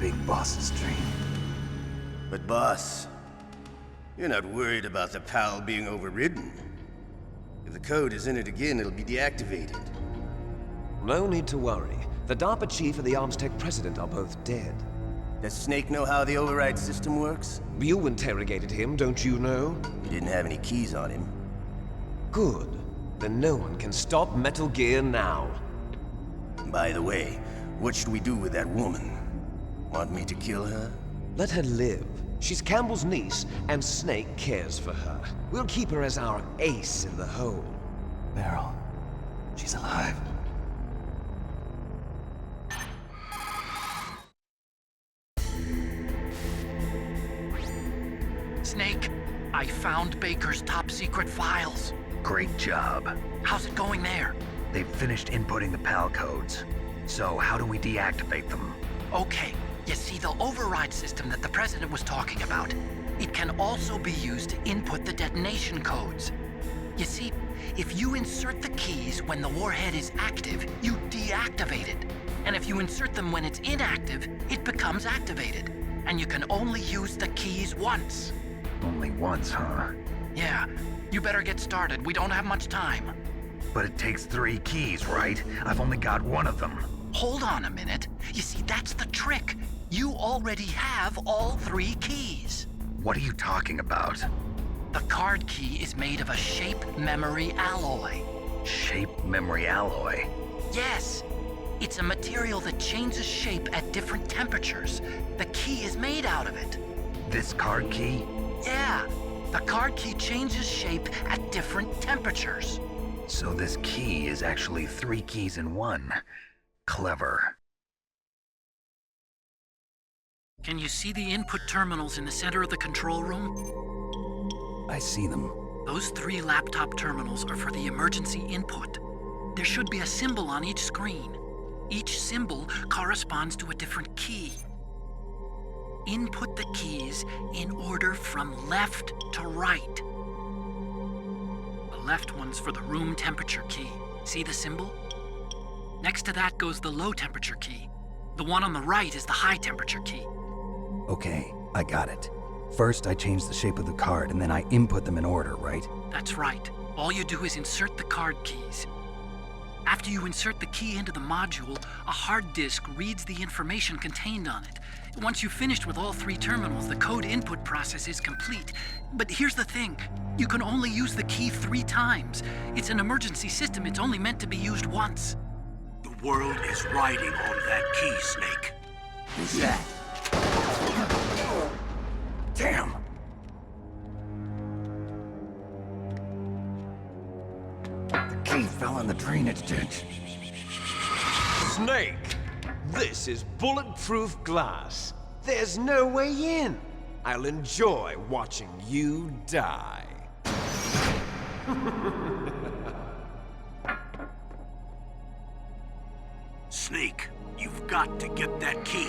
big boss's dream. But boss, you're not worried about the PAL being overridden. If the code is in it again, it'll be deactivated. No need to worry. The DARPA chief and the ArmsTech president are both dead. Does Snake know how the override system works? You interrogated him, don't you know? He didn't have any keys on him. Good. Then no one can stop Metal Gear now. By the way, what should we do with that woman? Want me to kill her? Let her live. She's Campbell's niece, and Snake cares for her. We'll keep her as our ace in the hole. Meryl, she's alive. Snake, I found Baker's top-secret files. Great job. How's it going there? They've finished inputting the PAL codes. So how do we deactivate them? Okay, you see the override system that the President was talking about. It can also be used to input the detonation codes. You see, if you insert the keys when the warhead is active, you deactivate it. And if you insert them when it's inactive, it becomes activated. And you can only use the keys once. Only once, huh? Yeah, you better get started. We don't have much time. But it takes 3 keys, right? I've only got 1 of them. Hold on a minute. You see, that's the trick. You already have all 3 keys. What are you talking about? The card key is made of a shape memory alloy. Shape memory alloy? Yes. It's a material that changes shape at different temperatures. The key is made out of it. This card key? Yeah. The card key changes shape at different temperatures. So this key is actually 3 keys in 1. Clever. Can you see the input terminals in the center of the control room? I see them. Those 3 laptop terminals are for the emergency input. There should be a symbol on each screen. Each symbol corresponds to a different key. Input the keys in order from left to right. The left one's for the room temperature key. See the symbol? Next to that goes the low temperature key. The one on the right is the high temperature key. Okay, I got it. First, I change the shape of the card, and then I input them in order, right? That's right. All you do is insert the card keys. After you insert the key into the module, a hard disk reads the information contained on it. Once you've finished with all 3 terminals, the code input process is complete. But here's the thing. You can only use the key 3 times. It's an emergency system. It's only meant to be used once. The world is riding on that key, Snake. Who's that? Damn! The key fell in the drainage ditch. Snake! This is bulletproof glass. There's no way in. I'll enjoy watching you die. Snake, you've got to get that key.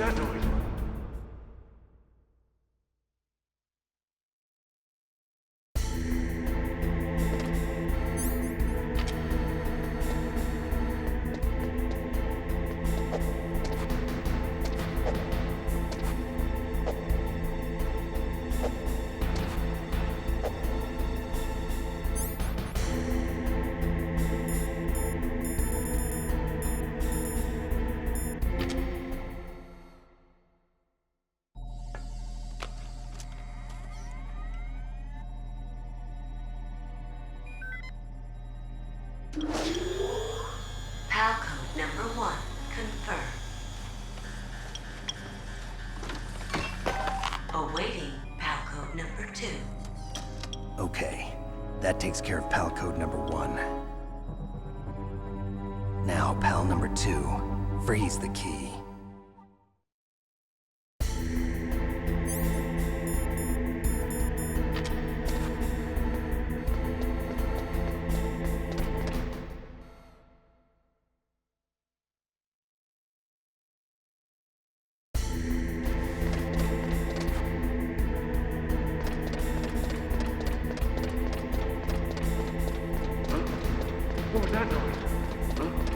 that noise? PAL code number 1, confirmed. Awaiting PAL code number 2. Okay, that takes care of PAL code number 1. Now, PAL number 2, freeze the key. What was that noise? Huh?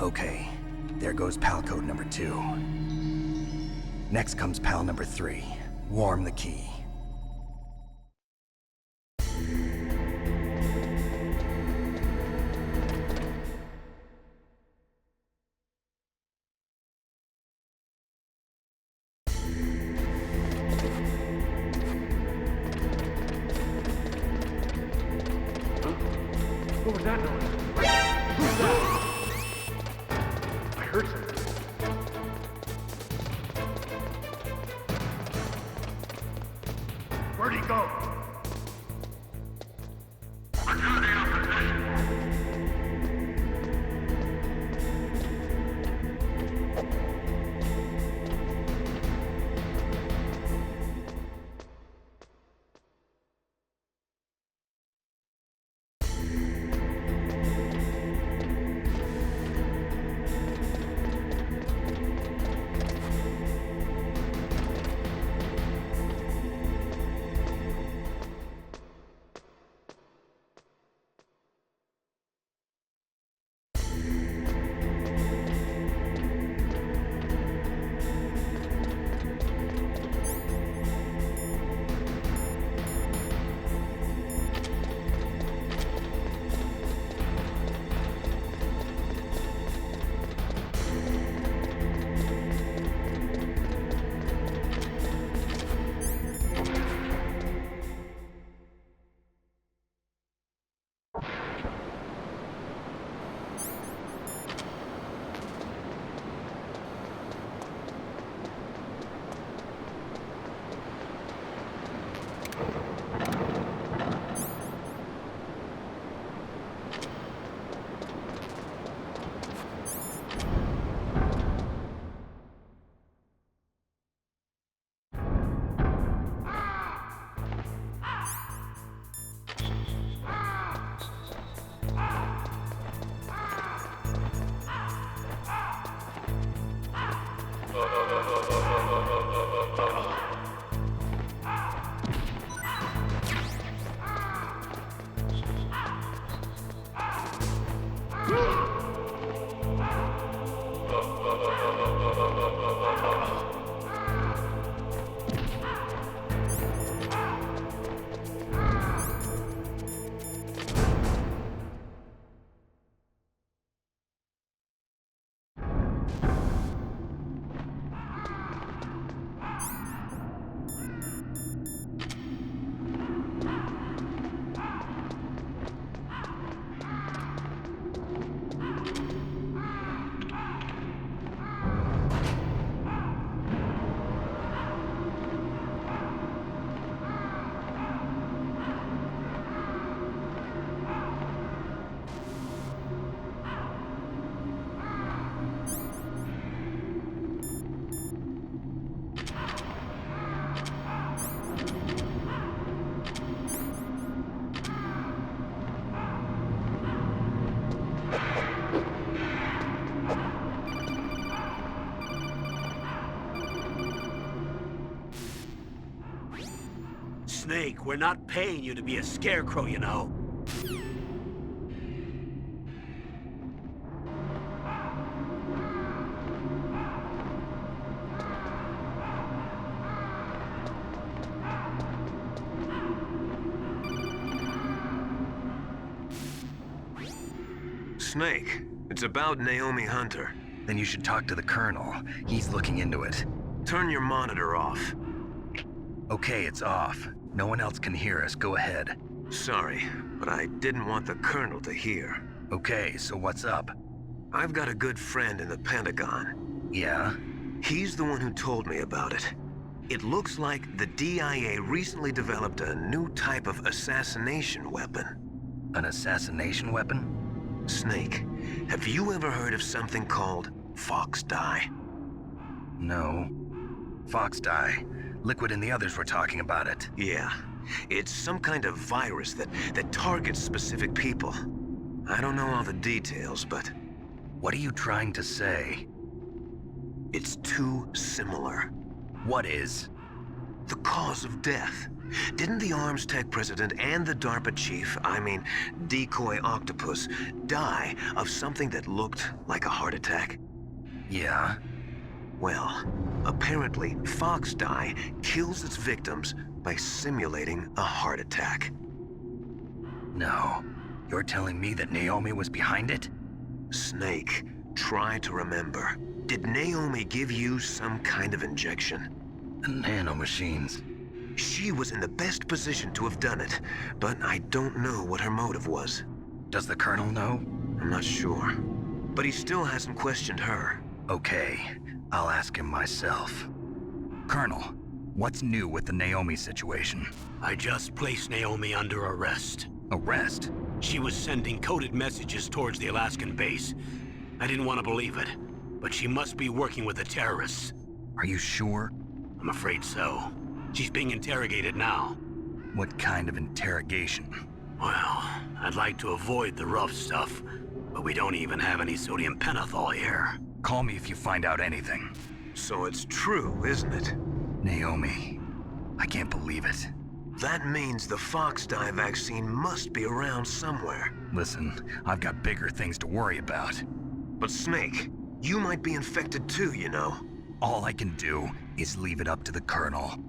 Okay, there goes PAL code number 2. Next comes PAL number 3. Warm the key. What was that noise? Who's that? I heard something. Where'd he go? Snake, we're not paying you to be a scarecrow, you know. Snake, it's about Naomi Hunter. Then you should talk to the Colonel. He's looking into it. Turn your monitor off. Okay, it's off. No one else can hear us. Go ahead. Sorry, but I didn't want the Colonel to hear. Okay, so what's up? I've got a good friend in the Pentagon. Yeah? He's the one who told me about it. It looks like the DIA recently developed a new type of assassination weapon. An assassination weapon? Snake, have you ever heard of something called Fox Dye? No. Fox Dye. Liquid and the others were talking about it. Yeah. It's some kind of virus that targets specific people. I don't know all the details, but What are you trying to say? it's too similar. What is? The cause of death. Didn't the Arms Tech president and the DARPA chief, Decoy Octopus, die of something that looked like a heart attack? Yeah. Well, apparently Fox Die kills its victims by simulating a heart attack. No. You're telling me that Naomi was behind it? Snake, try to remember. Did Naomi give you some kind of injection? The nanomachines. She was in the best position to have done it, but I don't know what her motive was. Does the Colonel know? I'm not sure. But he still hasn't questioned her. Okay, I'll ask him myself. Colonel, what's new with the Naomi situation? I just placed Naomi under arrest. Arrest? She was sending coded messages towards the Alaskan base. I didn't want to believe it, but she must be working with the terrorists. Are you sure? I'm afraid so. She's being interrogated now. What kind of interrogation? Well, I'd like to avoid the rough stuff, but we don't even have any sodium pentothal here. Call me if you find out anything. So it's true, isn't it? Naomi, I can't believe it. That means the Fox Die vaccine must be around somewhere. Listen, I've got bigger things to worry about. But Snake, you might be infected too, you know. All I can do is leave it up to the Colonel.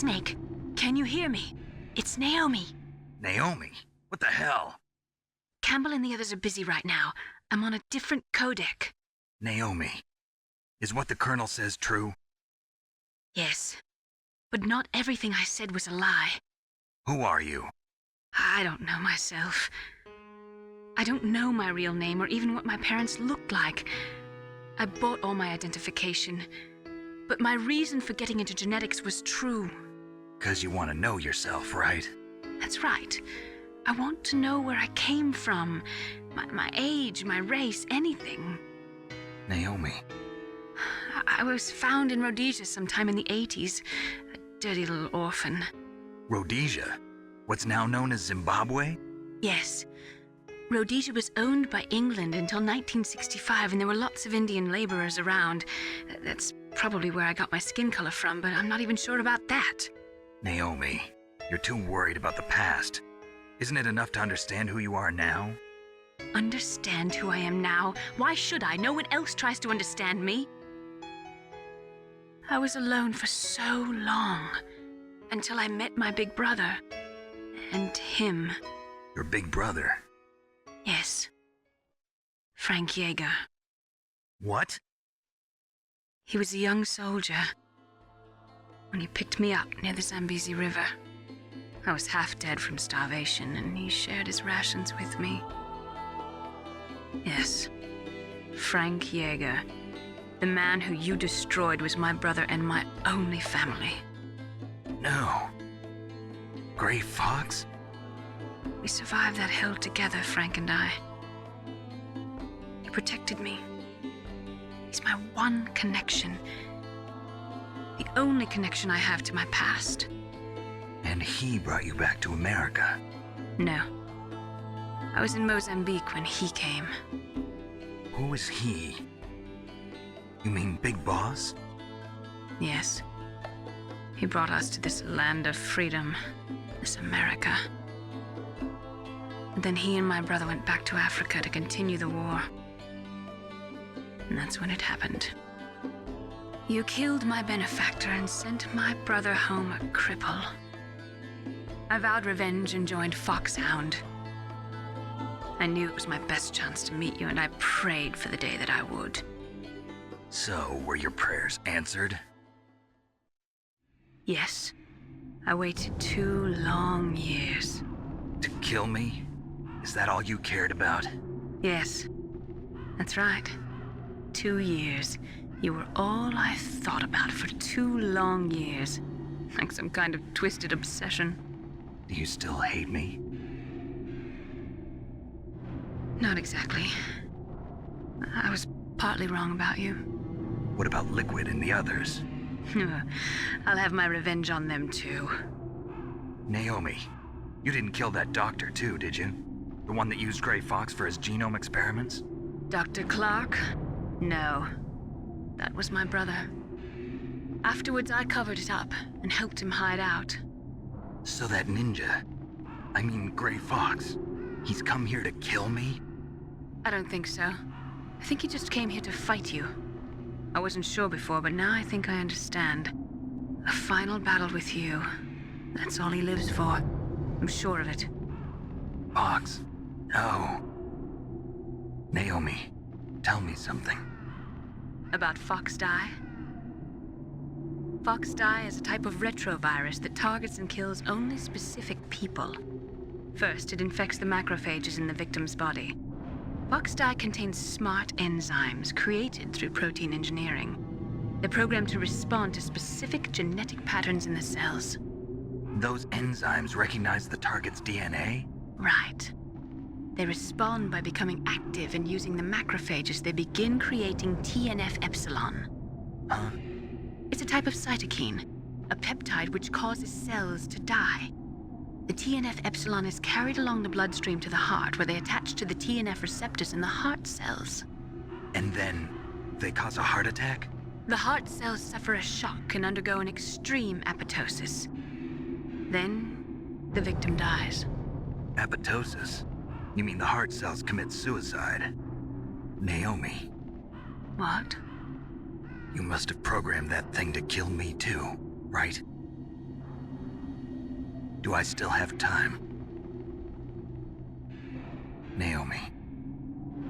Snake, can you hear me? It's Naomi. Naomi? What the hell? Campbell and the others are busy right now. I'm on a different codec. Naomi, is what the Colonel says true? Yes, but not everything I said was a lie. Who are you? I don't know myself. I don't know my real name or even what my parents looked like. I bought all my identification, but my reason for getting into genetics was true. 'Cause you want to know yourself, right? That's right. I want to know where I came from, my age, my race, anything. Naomi. I was found in Rhodesia sometime in the 80s, a dirty little orphan. Rhodesia? What's now known as Zimbabwe? Yes. Rhodesia was owned by England until 1965, and there were lots of Indian laborers around. That's probably where I got my skin color from, but I'm not even sure about that. Naomi, you're too worried about the past. Isn't it enough to understand who you are now? Understand who I am now? Why should I? No one else tries to understand me. I was alone for so long, until I met my big brother. And him. Your big brother? Yes. Frank Yeager. What? He was a young soldier when he picked me up near the Zambezi River. I was half dead from starvation, and he shared his rations with me. Yes, Frank Yeager. The man who you destroyed was my brother and my only family. No. Gray Fox? We survived that hell together, Frank and I. He protected me. He's my one connection. The only connection I have to my past. And he brought you back to America? No. I was in Mozambique when he came. Who is he? You mean Big Boss? Yes. He brought us to this land of freedom, this America. And then he and my brother went back to Africa to continue the war. And that's when it happened. You killed my benefactor and sent my brother home a cripple. I vowed revenge and joined Foxhound. I knew it was my best chance to meet you, and I prayed for the day that I would. So, were your prayers answered? Yes. I waited 2 long years. To kill me? Is that all you cared about? Yes. That's right. 2 years. You were all I thought about for 2 long years. Like some kind of twisted obsession. Do you still hate me? Not exactly. I was partly wrong about you. What about Liquid and the others? I'll have my revenge on them too. Naomi, you didn't kill that doctor too, did you? The one that used Gray Fox for his genome experiments? Dr. Clark? No. That was my brother. Afterwards, I covered it up and helped him hide out. So that ninja, I mean Gray Fox, he's come here to kill me? I don't think so. I think he just came here to fight you. I wasn't sure before, but now I think I understand. A final battle with you. That's all he lives for. I'm sure of it. Fox? No. Naomi, tell me something. About Fox Die? Fox Die is a type of retrovirus that targets and kills only specific people. First, it infects the macrophages in the victim's body. Fox Die contains smart enzymes created through protein engineering. They're programmed to respond to specific genetic patterns in the cells. Those enzymes recognize the target's DNA? Right. They respond by becoming active and using the macrophages. They begin creating TNF-epsilon. Huh? It's a type of cytokine, a peptide which causes cells to die. The TNF-epsilon is carried along the bloodstream to the heart, where they attach to the TNF receptors in the heart cells. And then they cause a heart attack? The heart cells suffer a shock and undergo an extreme apoptosis. Then, the victim dies. Apoptosis? You mean the heart cells commit suicide? Naomi. What? You must have programmed that thing to kill me too, right? Do I still have time? Naomi,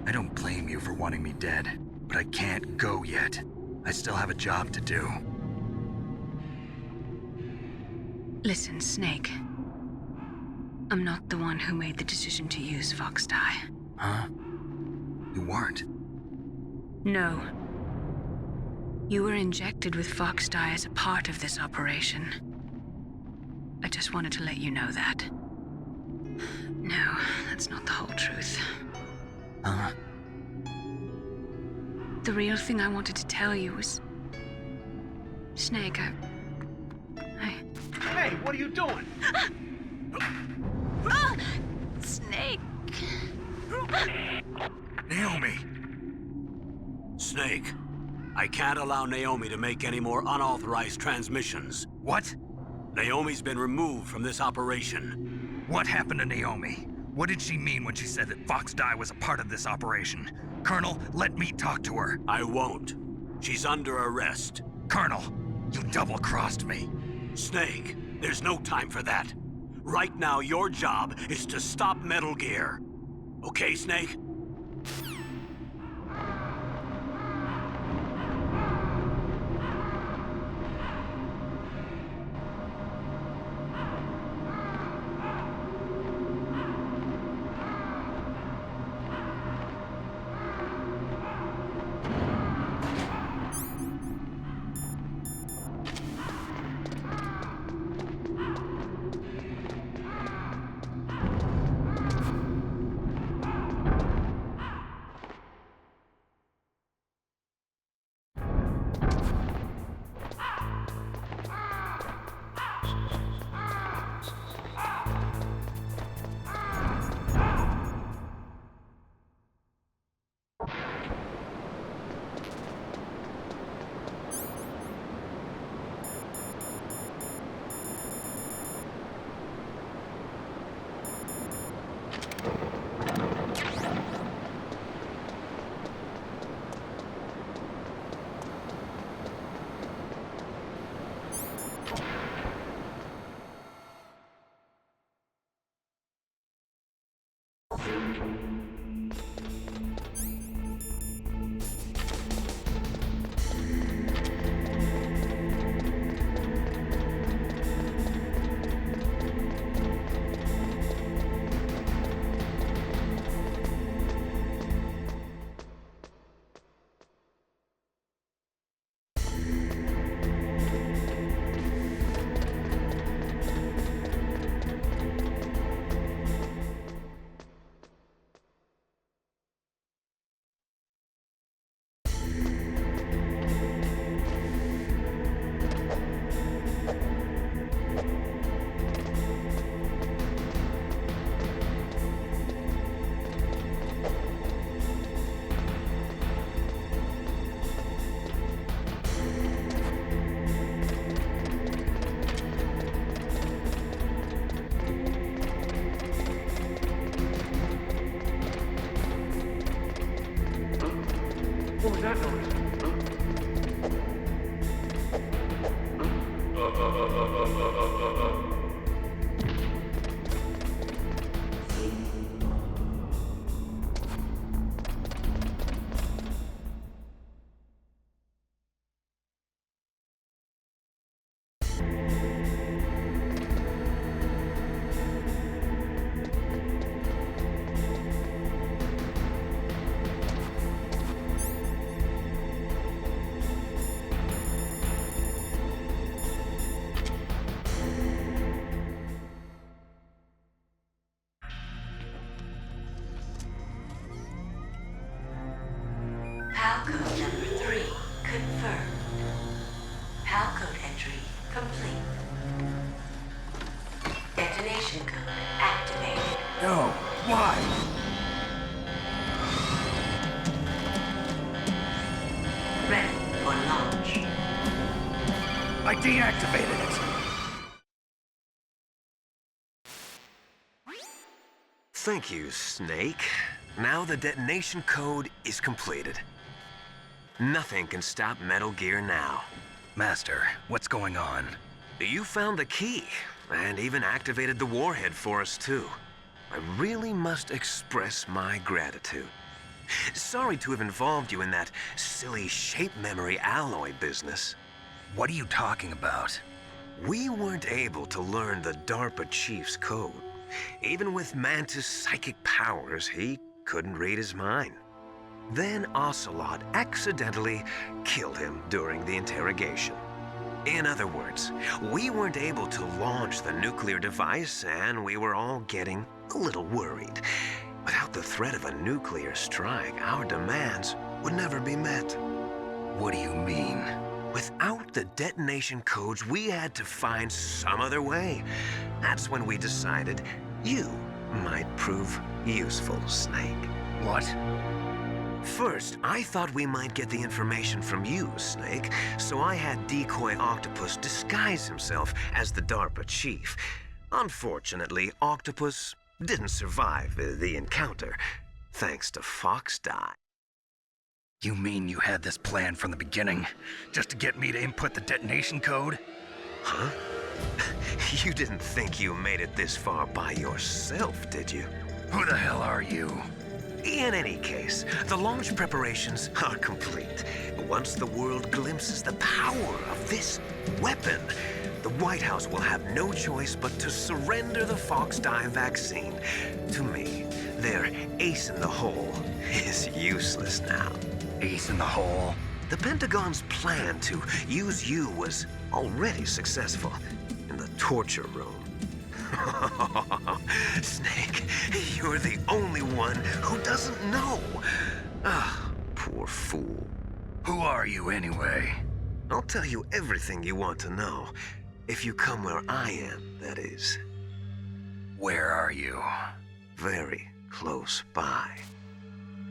I don't blame you for wanting me dead, but I can't go yet. I still have a job to do. Listen, Snake. I'm not the one who made the decision to use Fox dye. Huh? You weren't? No. You were injected with Fox dye as a part of this operation. I just wanted to let you know that. No, that's not the whole truth. Huh? The real thing I wanted to tell you was... Snake, I... Hey, what are you doing? Snake! Naomi! Snake, I can't allow Naomi to make any more unauthorized transmissions. What? Naomi's been removed from this operation. What happened to Naomi? What did she mean when she said that Fox dye was a part of this operation? Colonel, let me talk to her. I won't. She's under arrest. Colonel, you double-crossed me. Snake, there's no time for that. Right now, your job is to stop Metal Gear. Okay, Snake? What was that noise? PAL code number 3 confirmed. PAL code entry complete. Detonation code activated. No, why? Ready for launch. I deactivated it. Thank you, Snake. Now the detonation code is completed. Nothing can stop Metal Gear now. Master, what's going on? You found the key. and even activated the warhead for us, too. I really must express my gratitude. Sorry to have involved you in that silly shape memory alloy business. What are you talking about? We weren't able to learn the DARPA chief's code. Even with Mantis' psychic powers, he couldn't read his mind. Then Ocelot accidentally killed him during the interrogation. In other words, we weren't able to launch the nuclear device, and we were all getting a little worried. Without the threat of a nuclear strike, our demands would never be met. What do you mean? Without the detonation codes, we had to find some other way. That's when we decided you might prove useful, Snake. What? First, I thought we might get the information from you, Snake, so I had Decoy Octopus disguise himself as the DARPA chief. Unfortunately, Octopus didn't survive the encounter, thanks to Fox Die. You mean you had this plan from the beginning, just to get me to input the detonation code? Huh? You didn't think you made it this far by yourself, did you? Who the hell are you? In any case, the launch preparations are complete. Once the world glimpses the power of this weapon, the White House will have no choice but to surrender the Fox Die vaccine to me. Their ace in the hole is useless now. Ace in the hole? The Pentagon's plan to use you was already successful in the torture room. Snake, you're the only one who doesn't know. Ah, poor fool. Who are you anyway? I'll tell you everything you want to know. If you come where I am, that is. Where are you? Very close by.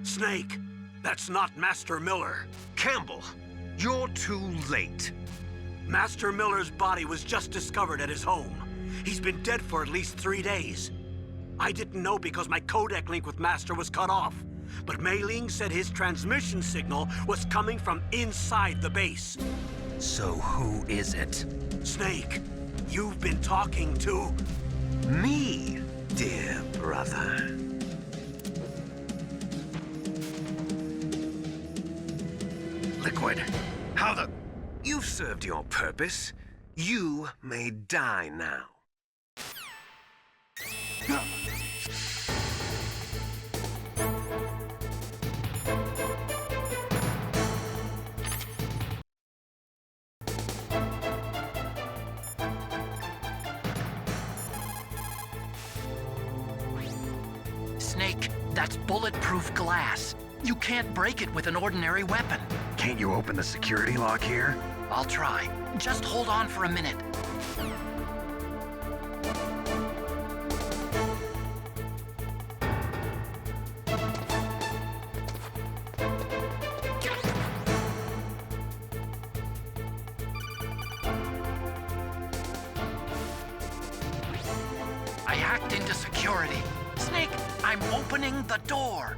Snake, that's not Master Miller. Campbell, you're too late. Master Miller's body was just discovered at his home. He's been dead for at least 3 days. I didn't know because my codec link with Master was cut off. But Mei Ling said his transmission signal was coming from inside the base. So who is it? Snake, you've been talking to... Me, dear brother. Liquid, how the... You've served your purpose. You may die now. Snake, that's bulletproof glass. You can't break it with an ordinary weapon. Can't you open the security lock here? I'll try. Just hold on for a minute. I hacked into security. Snake, I'm opening the door.